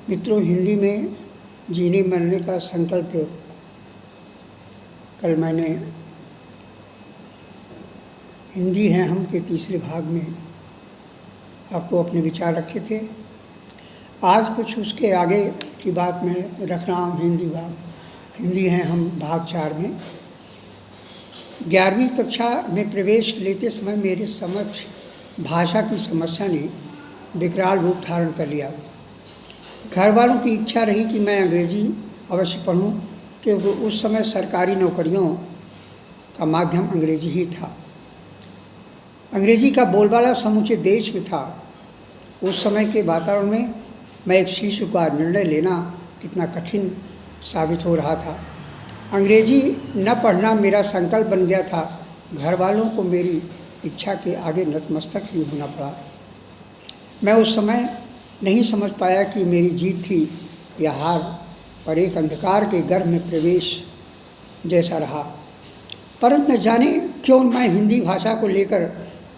मित्रों, हिंदी में जीने मरने का संकल्प कल मैंने हिंदी है हम के तीसरे भाग में आपको अपने विचार रखे थे। आज कुछ उसके आगे की बात मैं रख रहा हूँ। हिंदी है हम भाग 4 में 11वीं कक्षा में प्रवेश लेते समय मेरे समक्ष भाषा की समस्या ने विकराल रूप धारण कर लिया। घर वालों की इच्छा रही कि मैं अंग्रेजी अवश्य पढ़ूं, क्योंकि उस समय सरकारी नौकरियों का माध्यम अंग्रेजी ही था। अंग्रेजी का बोलबाला समूचे देश में था। उस समय के वातावरण में मैं एक शिशु का निर्णय लेना कितना कठिन साबित हो रहा था। अंग्रेजी न पढ़ना मेरा संकल्प बन गया था। घर वालों को मेरी इच्छा के आगे नतमस्तक ही होना पड़ा। मैं उस समय नहीं समझ पाया कि मेरी जीत थी या हार, पर एक अंधकार के गर्भ में प्रवेश जैसा रहा। परंतु न जाने क्यों मैं हिंदी भाषा को लेकर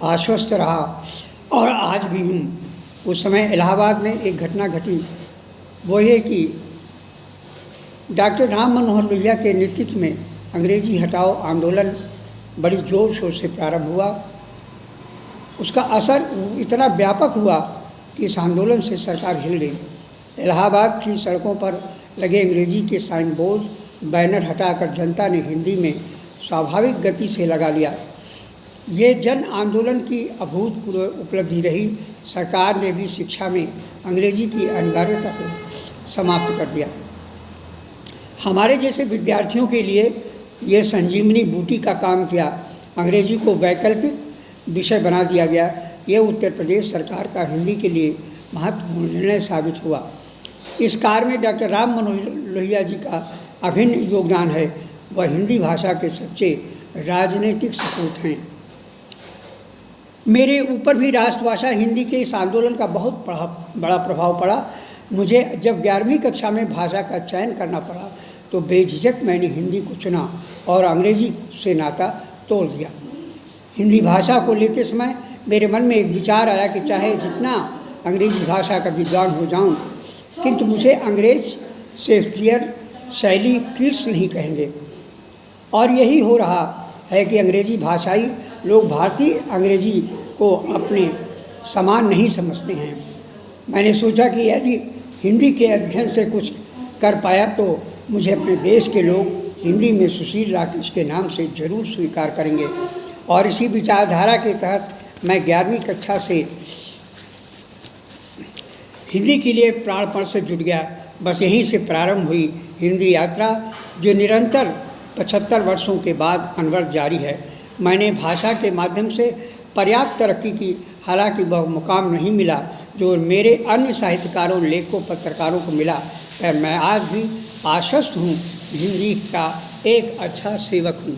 आश्वस्त रहा और आज भी हूँ। उस समय इलाहाबाद में एक घटना घटी। वो ये कि डॉक्टर राम मनोहर लोहिया के नेतृत्व में अंग्रेजी हटाओ आंदोलन बड़ी जोर शोर से प्रारंभ हुआ। उसका असर इतना व्यापक हुआ कि इस आंदोलन से सरकार हिल गई। इलाहाबाद की सड़कों पर लगे अंग्रेजी के साइन बोर्ड, बैनर हटाकर जनता ने हिंदी में स्वाभाविक गति से लगा लिया। ये जन आंदोलन की अभूतपूर्व उपलब्धि रही। सरकार ने भी शिक्षा में अंग्रेजी की अनिवार्यता को समाप्त कर दिया। हमारे जैसे विद्यार्थियों के लिए ये संजीवनी बूटी का काम किया। अंग्रेजी को वैकल्पिक विषय बना दिया गया। ये उत्तर प्रदेश सरकार का हिंदी के लिए महत्वपूर्ण निर्णय साबित हुआ। इस कार्य में डॉक्टर राम मनोहर लोहिया जी का अभिन्न योगदान है। वह हिंदी भाषा के सच्चे राजनीतिक सपूत हैं। मेरे ऊपर भी राष्ट्रभाषा हिंदी के इस आंदोलन का बहुत बड़ा प्रभाव पड़ा। मुझे जब 11वीं कक्षा में भाषा का चयन करना पड़ा तो बेझिझक मैंने हिंदी को चुना और अंग्रेजी से नाता तोड़ दिया। हिंदी भाषा को लेते समय मेरे मन में एक विचार आया कि चाहे जितना अंग्रेजी भाषा का विद्वान हो जाऊं, किंतु मुझे अंग्रेज शेक्सपियर शैली किड्स नहीं कहेंगे। और यही हो रहा है कि अंग्रेजी भाषाई लोग भारतीय अंग्रेजी को अपने समान नहीं समझते हैं। मैंने सोचा कि यदि हिंदी के अध्ययन से कुछ कर पाया तो मुझे अपने देश के लोग हिंदी में सुशील राकेश के नाम से जरूर स्वीकार करेंगे। और इसी विचारधारा के तहत मैं 11वीं कक्षा से हिंदी के लिए प्राणपण से जुट गया। बस यहीं से प्रारंभ हुई हिंदी यात्रा, जो निरंतर 75 वर्षों के बाद अनवरत जारी है। मैंने भाषा के माध्यम से पर्याप्त तरक्की की, हालांकि वह मुकाम नहीं मिला जो मेरे अन्य साहित्यकारों, लेखकों, पत्रकारों को मिला, पर मैं आज भी आश्वस्त हूँ, हिंदी का एक अच्छा सेवक हूँ।